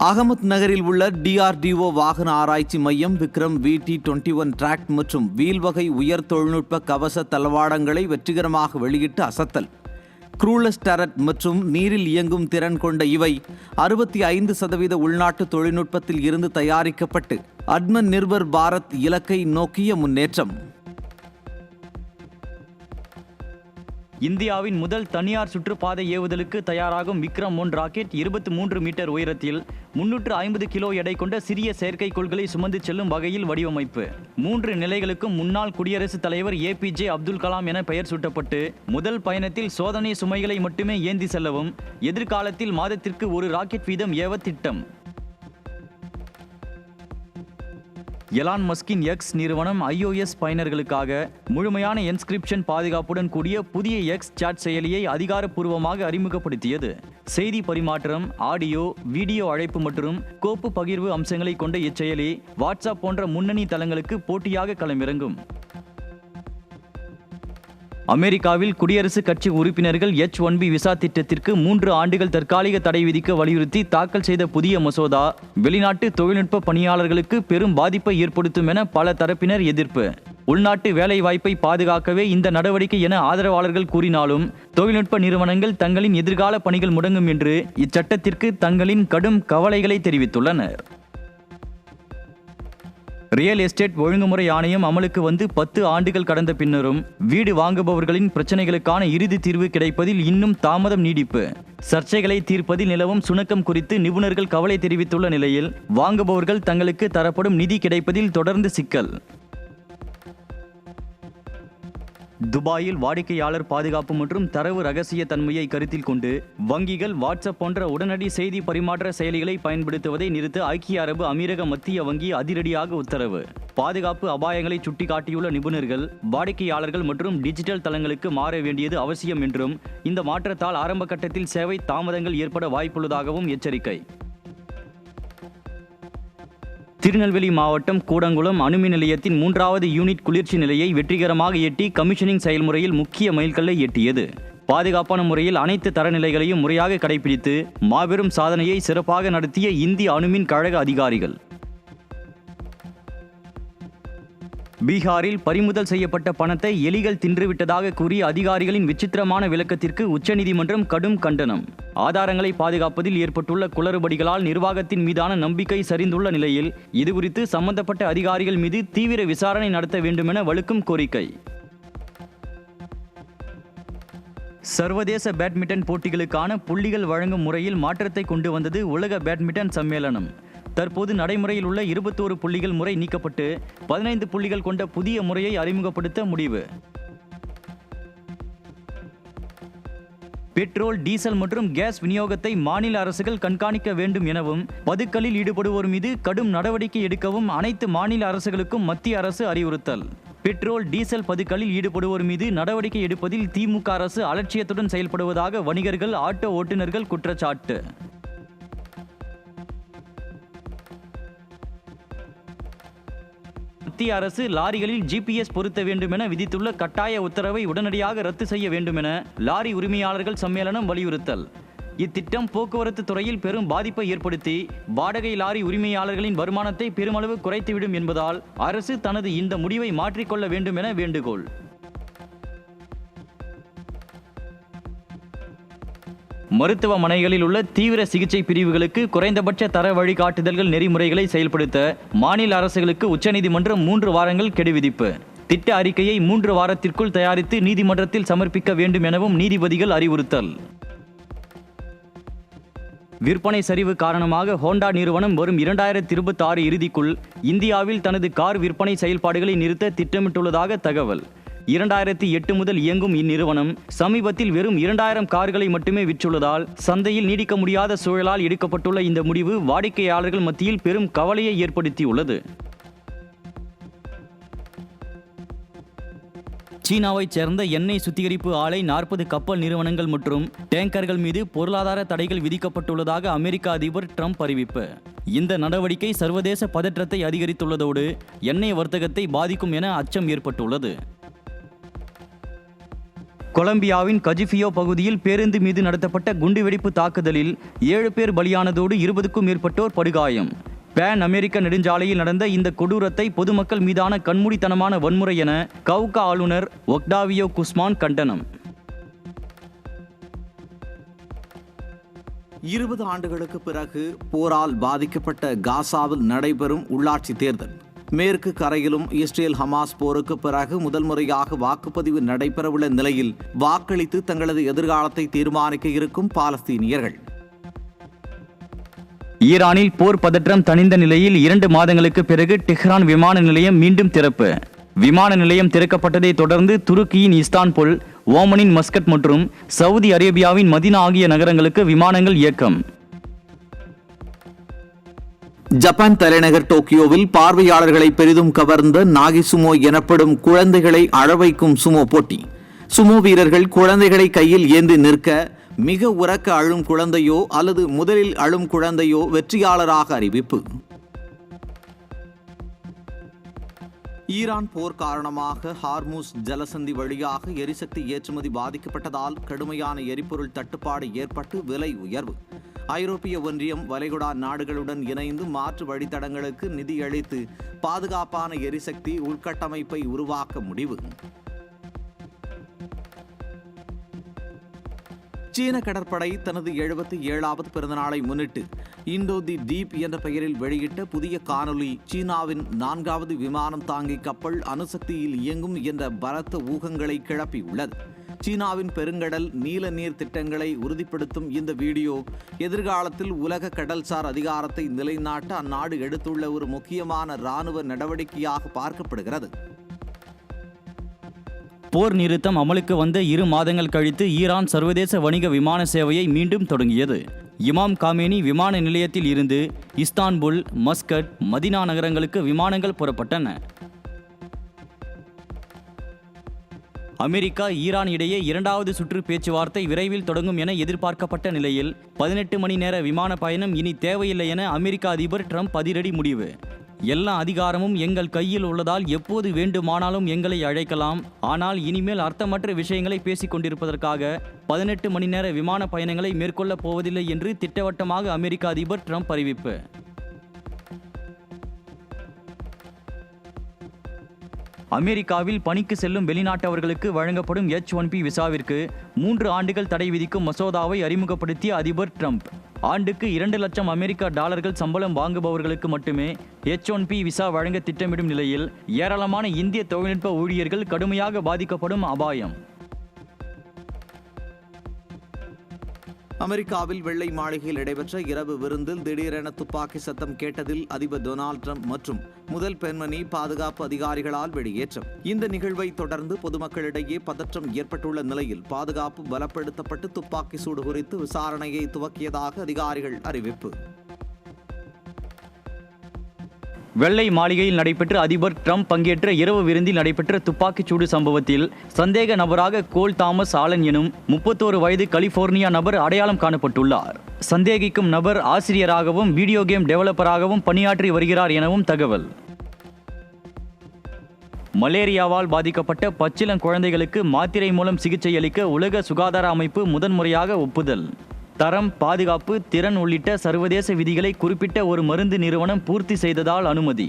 அகமத் நகரில் உள்ள DRDO வாகன ஆராய்ச்சி மையம் விக்ரம் VT-21 டிராக்ட் மற்றும் வீல் வகை உயர் தொழில்நுட்ப கவச தளவாடங்களை வெற்றிகரமாக வெளியிட்டு அசத்தல். க்ரூலஸ் டரட் மற்றும் நீரில் இயங்கும் திறன் கொண்ட இவை 65% உள்நாட்டு தொழில்நுட்பத்தில் இருந்து தயாரிக்கப்பட்டு அட்மன் நிர்பர் பாரத் இலக்கை நோக்கிய முன்னேற்றம். இந்தியாவின் முதல் தனியார் சுற்றுப்பாதை ஏவுதலுக்கு தயாராகும் விக்ரம் 1 ராக்கெட் 23 மீட்டர் உயரத்தில் 350 கிலோ எடை கொண்ட சிறிய செயற்கைக்கோள்களை சுமந்து செல்லும் வகையில் வடிவமைப்பு. 3 நிலைகளுக்கும் முன்னாள் குடியரசுத் தலைவர் APJ அப்துல் கலாம் என பெயர் சூட்டப்பட்டு முதல் பயணத்தில் சோதனை சுமைகளை மட்டுமே ஏந்தி செல்லவும், எதிர்காலத்தில் மாதத்திற்கு 1 ராக்கெட் வீதம் ஏவ திட்டம். எலான் மஸ்கின் X நிறுவனம் iOS பயனர்களுக்காக முழுமையான என்கிரிப்ஷன் பாதுகாப்புடன் கூடிய புதிய X சாட் செயலியை அதிகாரப்பூர்வமாக அறிமுகப்படுத்தியது. செய்தி பரிமாற்றம், ஆடியோ, வீடியோ அழைப்பு மற்றும் கோப்பு பகிர்வு அம்சங்களை கொண்ட இச்செயலி வாட்ஸ்அப் போன்ற முன்னணி தளங்களுக்கு போட்டியாக களமிறங்கும். அமெரிக்காவில் குடியரசுக் கட்சி உறுப்பினர்கள் H-1B விசா திட்டத்திற்கு 3 ஆண்டுகள் தற்காலிக தடை விதிக்க வலியுறுத்தி தாக்கல் செய்த புதிய மசோதா வெளிநாட்டு தொழில்நுட்ப பணியாளர்களுக்கு பெரும் பாதிப்பை ஏற்படுத்தும் என பல தரப்பினர் எதிர்ப்பு. உள்நாட்டு வேலை வாய்ப்பை பாதுகாக்கவே இந்த நடவடிக்கை என ஆதரவாளர்கள் கூறினாலும், தொழில்நுட்ப நிறுவனங்கள் தங்களின் எதிர்கால பணிகள் முடங்கும் என்று இச்சட்டத்திற்கு தங்களின் கடும் கவலைகளை தெரிவித்துள்ளனர். ரியல் எஸ்டேட் ஒழுங்குமுறை ஆணையம் அமலுக்கு வந்து 10 ஆண்டுகள் கடந்த பின்னரும் வீடு வாங்குபவர்களின் பிரச்சனைகளுக்கான இறுதி தீர்வு கிடைப்பதில் இன்னும் தாமதம் நீடிப்பு. சர்ச்சைகளை தீர்ப்பதில் நிலவும் சுணக்கம் குறித்து நிபுணர்கள் கவலை தெரிவித்துள்ள நிலையில் வாங்குபவர்கள் தங்களுக்கு தரப்படும் நிதி கிடைப்பதில் தொடர்ந்து சிக்கல். துபாயில் வாடிக்கையாளர் பாதுகாப்பு மற்றும் தரவு ரகசிய தன்மையை கருத்தில் கொண்டு வங்கிகள் வாட்ஸ்அப் போன்ற உடனடி செய்தி பரிமாற்ற செயலிகளை பயன்படுத்துவதை நிறுத்த ஐக்கிய அரபு அமீரக மத்திய வங்கி அதிரடியாக உத்தரவு. பாதுகாப்பு அபாயங்களை சுட்டிக்காட்டியுள்ள நிபுணர்கள் வாடிக்கையாளர்கள் மற்றும் டிஜிட்டல் தளங்களுக்கு மாற வேண்டியது அவசியம் என்றும், இந்த மாற்றத்தால் ஆரம்ப கட்டத்தில் சேவை தாமதங்கள் ஏற்பட வாய்ப்புள்ளதாகவும் எச்சரிக்கை. திருநெல்வேலி மாவட்டம் கூடங்குளம் அணுமின் நிலையத்தின் 3வது யூனிட் குளிர்ச்சி நிலையை வெற்றிகரமாக எட்டி கமிஷனிங் செயல்முறையில் முக்கிய மைல்கல்லை எட்டியது. பாதுகாப்பான முறையில் அனைத்து தரநிலைகளையும் முறையாக கடைபிடித்து மாபெரும் சாதனையை சிறப்பாக நடத்திய இந்திய அணுமின் கழக அதிகாரிகள். பீகாரில் பறிமுதல் செய்யப்பட்ட பணத்தை எலிகள் தின்றுவிட்டதாக கூறிய அதிகாரிகளின் விசித்திரமான விளக்கத்திற்கு உச்சநீதிமன்றம் கடும் கண்டனம். ஆதாரங்களை பாதுகாப்பதில் ஏற்பட்டுள்ள குளறுபடிகளால் நிர்வாகத்தின் மீதான நம்பிக்கை சரிந்துள்ள நிலையில் இதுகுறித்து சம்பந்தப்பட்ட அதிகாரிகள் மீது தீவிர விசாரணை நடத்த வேண்டுமென வலுக்கும் கோரிக்கை. சர்வதேச பேட்மிண்டன் போட்டிகளுக்கான புள்ளிகள் வழங்கும் முறையில் மாற்றத்தை கொண்டு வந்தது உலக பேட்மிண்டன் சம்மேளனம். தற்போது நடைமுறையில் உள்ள 21 புள்ளிகள் முறை நீக்கப்பட்டு 15 புள்ளிகள் கொண்ட புதிய முறையை அறிமுகப்படுத்த முடிவு. பெட்ரோல், டீசல் மற்றும் கேஸ் விநியோகத்தை மாநில அரசுகள் கண்காணிக்க வேண்டும் எனவும், பதுக்கலில் ஈடுபடுவோர் மீது கடும் நடவடிக்கை எடுக்கவும் அனைத்து மாநில அரசுகளுக்கும் மத்திய அரசு அறிவுறுத்தல். பெட்ரோல், டீசல் பதுக்கலில் ஈடுபடுவோர் மீது நடவடிக்கை எடுப்பதில் திமுக அரசு அலட்சியத்துடன் செயல்படுவதாக வணிகர்கள், ஆட்டோ ஓட்டுநர்கள் குற்றச்சாட்டு. மத்திய அரசு லாரிகளில் GPS பொருத்த வேண்டும் என விதித்துள்ள கட்டாய உத்தரவை உடனடியாக ரத்து செய்ய வேண்டும் என லாரி உரிமையாளர்கள் சம்மேளனம் வலியுறுத்தல். இத்திட்டம் போக்குவரத்து துறையில் பெரும் பாதிப்பை ஏற்படுத்தி வாடகை லாரி உரிமையாளர்களின் வருமானத்தை பெருமளவு குறைத்துவிடும் என்பதால் அரசு தனது இந்த முடிவை மாற்றிக்கொள்ள வேண்டும் என வேண்டுகோள். மருத்துவமனைகளில் உள்ள தீவிர சிகிச்சை பிரிவுகளுக்கு குறைந்தபட்ச தர வழிகாட்டுதல்கள் நெறிமுறைகளை செயல்படுத்த மாநில அரசுகளுக்கு உச்சநீதிமன்றம் 3 வாரங்கள் கெடு விதிப்பு. திட்ட அறிக்கையை 3 வாரத்திற்குள் தயாரித்து நீதிமன்றத்தில் சமர்ப்பிக்க வேண்டும் எனவும் நீதிபதிகள் அறிவுறுத்தல். விற்பனை சரிவு காரணமாக ஹோண்டா நிறுவனம் வரும் 2026 இறுதிக்குள் இந்தியாவில் தனது கார் விற்பனை செயல்பாடுகளை நிறுத்த திட்டமிட்டுள்ளதாக தகவல். 2008 முதல் இயங்கும் இந்நிறுவனம் சமீபத்தில் வெறும் 2000 கார்களை மட்டுமே விற்றுள்ளதால் சந்தையில் நீடிக்க முடியாத சூழலால் எடுக்கப்பட்டுள்ள இந்த முடிவு வாடிக்கையாளர்கள் மத்தியில் பெரும் கவலையை ஏற்படுத்தியுள்ளது. சீனாவைச் சேர்ந்த எண்ணெய் சுத்திகரிப்பு ஆலை 40 கப்பல் நிறுவனங்கள் மற்றும் டேங்கர்கள் மீது பொருளாதார தடைகள் விதிக்கப்பட்டுள்ளதாக அமெரிக்க அதிபர் ட்ரம்ப் அறிவிப்பு. இந்த நடவடிக்கை சர்வதேச பதற்றத்தை அதிகரித்துள்ளதோடு எண்ணெய் வர்த்தகத்தை பாதிக்கும் என அச்சம் ஏற்பட்டுள்ளது. கொலம்பியாவின் கஜிஃபியோ பகுதியில் பேருந்து மீது நடத்தப்பட்ட குண்டுவெடிப்பு தாக்குதலில் 7 பேர் பலியானதோடு 20க்கும் மேற்பட்டோர் படுகாயம். பேன் அமெரிக்க நெடுஞ்சாலையில் நடந்த இந்த கொடூரத்தை பொதுமக்கள் மீதான கண்மூடித்தனமான வன்முறை என கவுகா ஆளுநர் ஒக்டாவியோ குஸ்மான் கண்டனம். 20 ஆண்டுகளுக்கு பிறகு போரால் பாதிக்கப்பட்ட காசாவில் நடைபெறும் உள்ளாட்சி தேர்தல். மேற்கு கரையிலும் இஸ்ரேல் ஹமாஸ் போருக்கு பிறகு முதல் முறையாக வாக்குப்பதிவு நடைபெறவுள்ள நிலையில் வாக்களித்து தங்களது எதிர்காலத்தை தீர்மானிக்க இருக்கும் பாலஸ்தீனியர்கள். ஈரானில் போர் பதற்றம் தணிந்த நிலையில் 2 மாதங்களுக்கு பிறகு டெஹ்ரான் விமான நிலையம் மீண்டும் திறப்பு. விமான நிலையம் திறக்கப்பட்டதை தொடர்ந்து துருக்கியின் இஸ்தான்புல், ஓமனின் மஸ்கட் மற்றும் சவுதி அரேபியாவின் மதீனா ஆகிய நகரங்களுக்கு விமானங்கள் இயக்கம். ஜப்பான் தலைநகர் டோக்கியோவில் பார்வையாளர்களை பெரிதும் கவர்ந்த நாகி சுமோ எனப்படும் குழந்தைகளை அழவைக்கும் சுமோ போட்டி. சுமோ வீரர்கள் குழந்தைகளை கையில் ஏந்தி நிற்க மிக உரக்க அழும் குழந்தையோ அல்லது முதலில் அழும் குழந்தையோ வெற்றியாளராக அறிவிப்பு. ஈரான் போர் காரணமாக ஹார்மூஸ் ஜலசந்தி வழியாக எரிசக்தி ஏற்றுமதி பாதிக்கப்பட்டதால் கடுமையான எரிபொருள் தட்டுப்பாடு ஏற்பட்டு விலை உயர்வு. ஐரோப்பிய ஒன்றியம் வளைகுடா நாடுகளுடன் இணைந்து மாற்று வழித்தடங்களுக்கு நிதியளித்து பாதுகாப்பான எரிசக்தி உள்கட்டமைப்பை உருவாக்க முடிவு. சீன கடற்படை தனது 77வது பிறந்தநாளை முன்னிட்டு இண்டோ தி டீப் என்ற பெயரில் வெளியிட்ட புதிய காணொலி சீனாவின் 4வது விமானம் தாங்கி கப்பல் அணுசக்தியில் இயங்கும் என்ற பலத்த ஊகங்களை கிளப்பியுள்ளது. சீனாவின் பெருங்கடல் நீல நீர் திட்டங்களை உறுதிப்படுத்தும் இந்த வீடியோ எதிர்காலத்தில் உலக கடல்சார் அதிகாரத்தை நிலைநாட்ட அந்நாடு எடுத்துள்ள ஒரு முக்கியமான இராணுவ நடவடிக்கையாக பார்க்கப்படுகிறது. போர் நிறுத்தம் அமலுக்கு வந்த 2 மாதங்கள் கழித்து ஈரான் சர்வதேச வணிக விமான சேவையை மீண்டும் தொடங்கியது. இமாம் காமேனி விமான நிலையத்தில் இருந்து இஸ்தான்புல், மஸ்கட், மதீனா நகரங்களுக்கு விமானங்கள் புறப்பட்டன. அமெரிக்கா ஈரான் இடையே 2வது சுற்று பேச்சுவார்த்தை விரைவில் தொடங்கும் என எதிர்பார்க்கப்பட்ட நிலையில் 18 மணி நேர விமான பயணம் இனி தேவையில்லை என அமெரிக்க அதிபர் ட்ரம்ப் அதிரடி முடிவு. எல்லா அதிகாரமும் எங்கள் கையில் உள்ளதால் எப்போது வேண்டுமானாலும் எங்களை அழைக்கலாம். ஆனால் இனிமேல் அர்த்தமற்ற விஷயங்களை பேசிக் கொண்டிருப்பதற்காக 18 மணி நேர விமான பயணங்களை மேற்கொள்ளப் போவதில்லை என்று திட்டவட்டமாக அமெரிக்க அதிபர் ட்ரம்ப் அறிவிப்பு. அமெரிக்காவில் பணிக்கு செல்லும் வெளிநாட்டவர்களுக்கு வழங்கப்படும் H-1B விசாவிற்கு 3 ஆண்டுகள் தடை விதிக்கும் மசோதாவை அறிமுகப்படுத்திய அதிபர் ட்ரம்ப். ஆண்டுக்கு 2 லட்சம் அமெரிக்க டாலர்கள் சம்பளம் வாங்குபவர்களுக்கு மட்டுமே H-1B விசா வழங்க திட்டமிடும் நிலையில் ஏராளமான இந்திய தொழில்நுட்ப ஊழியர்கள் கடுமையாக பாதிக்கப்படும் அபாயம். அமெரிக்காவில் வெள்ளை மாளிகையில் நடைபெற்ற இரவு விருந்தில் திடீரென துப்பாக்கி சத்தம் கேட்டதில் அதிபர் டொனால்ட் ட்ரம்ப் மற்றும் முதல் பெண்மணி பாதுகாப்பு அதிகாரிகளால் வெளியேற்றம். இந்த நிகழ்வை தொடர்ந்து பொதுமக்களிடையே பதற்றம் ஏற்பட்டுள்ள நிலையில் பாதுகாப்பு பலப்படுத்தப்பட்டு துப்பாக்கி சூடு குறித்து விசாரணையை துவக்கியதாக அதிகாரிகள் அறிவிப்பு. வெள்ளை மாளிகையில் நடைபெற்ற அதிபர் ட்ரம்ப் பங்கேற்ற இரவு விருந்தில் நடைபெற்ற துப்பாக்கிச்சூடு சம்பவத்தில் சந்தேக நபராக கோல் தாமஸ் ஆலன் எனும் 31 வயது கலிபோர்னியா நபர் அடையாளம் காணப்பட்டுள்ளார். சந்தேகிக்கும் நபர் ஆசிரியராகவும் வீடியோ கேம் டெவலப்பராகவும் பணியாற்றி வருகிறார் எனவும் தகவல். மலேரியாவால் பாதிக்கப்பட்ட பச்சிளம் குழந்தைகளுக்கு மாத்திரை மூலம் சிகிச்சை அளிக்க உலக சுகாதார அமைப்பு முதன்முறையாக ஒப்புதல். தரம், பாதுகாப்பு, திறன் உள்ளிட்ட சர்வதேச விதிகளை குறிப்பிட்ட ஒரு மருந்து நிறுவனம் பூர்த்தி செய்ததால் அனுமதி.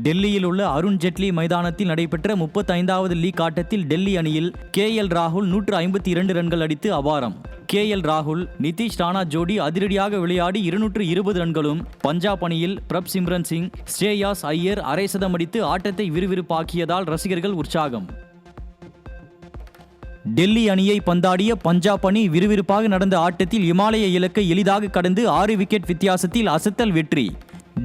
டெல்லியில் உள்ள அருண் ஜெட்லி மைதானத்தில் நடைபெற்ற 35வது லீக் ஆட்டத்தில் டெல்லி அணியில் KL ராகுல் 152 ரன்கள் அடித்து அபாரம். KL ராகுல், நிதிஷ் ராணா ஜோடி அதிரடியாக விளையாடி 220 ரன்களும், பஞ்சாப் அணியில் பிரப் சிம்ரன் சிங், ஸ்ரேயாஸ் ஐயர் அரை சதம் அடித்து ஆட்டத்தை விறுவிறுப்பாக்கியதால் ரசிகர்கள் உற்சாகம். டெல்லி அணியை பந்தாடிய பஞ்சாப் அணி விறுவிறுப்பாக நடந்த ஆட்டத்தில் இமாலய இலக்கை எளிதாக கடந்து 6 விக்கெட் வித்தியாசத்தில் அசத்தல் வெற்றி.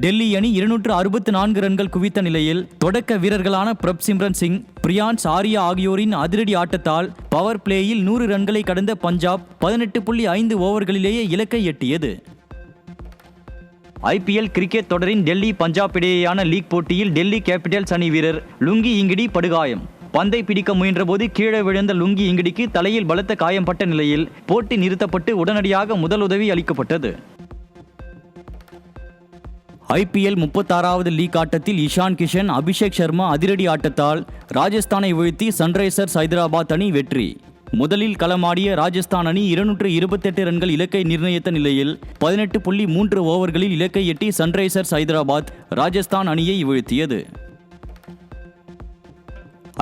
டெல்லி அணி 264 ரன்கள் குவித்த நிலையில் தொடக்க வீரர்களான பிரப் சிம்ரன் சிங், பிரியான்ஸ் ஆரியா ஆகியோரின் அதிரடி ஆட்டத்தால் பவர் பிளேயில் 100 ரன்களை கடந்த பஞ்சாப் 18.5 ஓவர்களிலேயே இலக்கை எட்டியது. IPL கிரிக்கெட் தொடரின் டெல்லி பஞ்சாப் இடையேயான லீக் போட்டியில் டெல்லி கேபிட்டல்ஸ் அணி வீரர் லுங்கி இங்கிடி படுகாயம். பந்தை பிடிக்க முயன்றபோது கீழே விழுந்த லுங்கி இங்கிடிக்கு தலையில் பலத்த காயம்பட்ட நிலையில் போட்டி நிறுத்தப்பட்டு உடனடியாக முதலுதவி அளிக்கப்பட்டது. IPL 36வது லீக் ஆட்டத்தில் இஷான் கிஷன், அபிஷேக் சர்மா அதிரடி ஆட்டத்தால் ராஜஸ்தானை வீழ்த்தி சன்ரைசர்ஸ் ஹைதராபாத் அணி வெற்றி. முதலில் களமாடிய ராஜஸ்தான் அணி 228 ரன்கள் இலக்கை நிர்ணயித்த நிலையில் 18.3 ஓவர்களில் இலக்கை எட்டி சன்ரைசர்ஸ் ஹைதராபாத் ராஜஸ்தான் அணியை வீழ்த்தியது.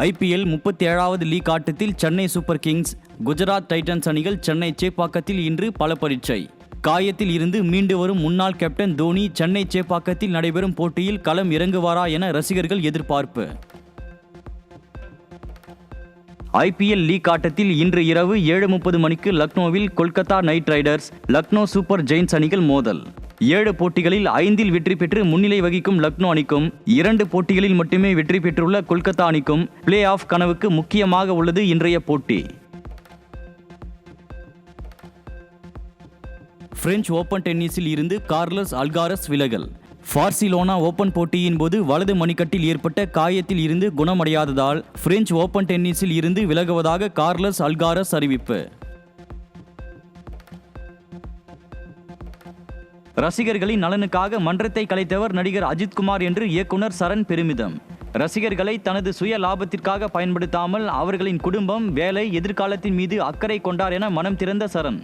IPL 37வது லீக் ஆட்டத்தில் Chennai super Kings, Gujarat Titans அணிகள் சென்னை சேப்பாக்கத்தில் இன்று பல பரீட்சை. காயத்தில் இருந்து மீண்டு வரும் முன்னாள் கேப்டன் தோனி சென்னை சேப்பாக்கத்தில் நடைபெறும் போட்டியில் களம் இறங்குவாரா என ரசிகர்கள் எதிர்பார்ப்பு. IPL லீக் ஆட்டத்தில் இன்று இரவு 7:30 மணிக்கு லக்னோவில் Kolkata Knight Riders, Lucknow Super Giants அணிகள் மோதல். 7 போட்டிகளில் 5இல் வெற்றி பெற்று முன்னிலை வகிக்கும் லக்னோ அணிக்கும் 2 போட்டிகளில் மட்டுமே வெற்றி பெற்றுள்ள கொல்கத்தா அணிக்கும் பிளே ஆஃப் கனவுக்கு முக்கியமாக உள்ளது இன்றைய போட்டி. பிரெஞ்சு ஓபன் டென்னிஸில் இருந்து கார்லஸ் அல்காரஸ் விலகல். பார்சிலோனா ஓபன் போட்டியின் போது வலது மணிக்கட்டில் ஏற்பட்ட காயத்தில் இருந்து குணமடையாததால் பிரெஞ்சு ஓபன் டென்னிஸில் இருந்து விலகுவதாக கார்லஸ் அல்காரஸ் அறிவிப்பு. ரசிகர்களின் நலனுக்காக மன்றத்தை கலைத்தவர் நடிகர் அஜித்குமார் என்று இயக்குனர் சரண் பெருமிதம். ரசிகர்களை தனது சுய லாபத்திற்காக பயன்படுத்தாமல் அவர்களின் குடும்பம், வேலை, எதிர்காலத்தின் மீது அக்கறை கொண்டார் என மனம் திறந்த சரண்.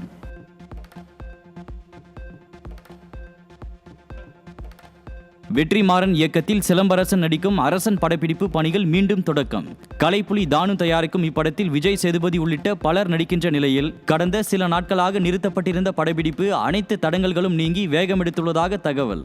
வெற்றிமாறன் இயக்கத்தில் சிலம்பரசன் நடிக்கும் அரசன் படப்பிடிப்பு பணிகள் மீண்டும் தொடக்கம். கலைப்புலி தானு தயாரிக்கும் இப்படத்தில் விஜய் சேதுபதி உள்ளிட்ட பலர் நடிக்கின்ற நிலையில் கடந்த சில நாட்களாக நிறுத்தப்பட்டிருந்த படப்பிடிப்பு அனைத்து தடங்கல்களும் நீங்கி வேகமெடுத்துள்ளதாக தகவல்.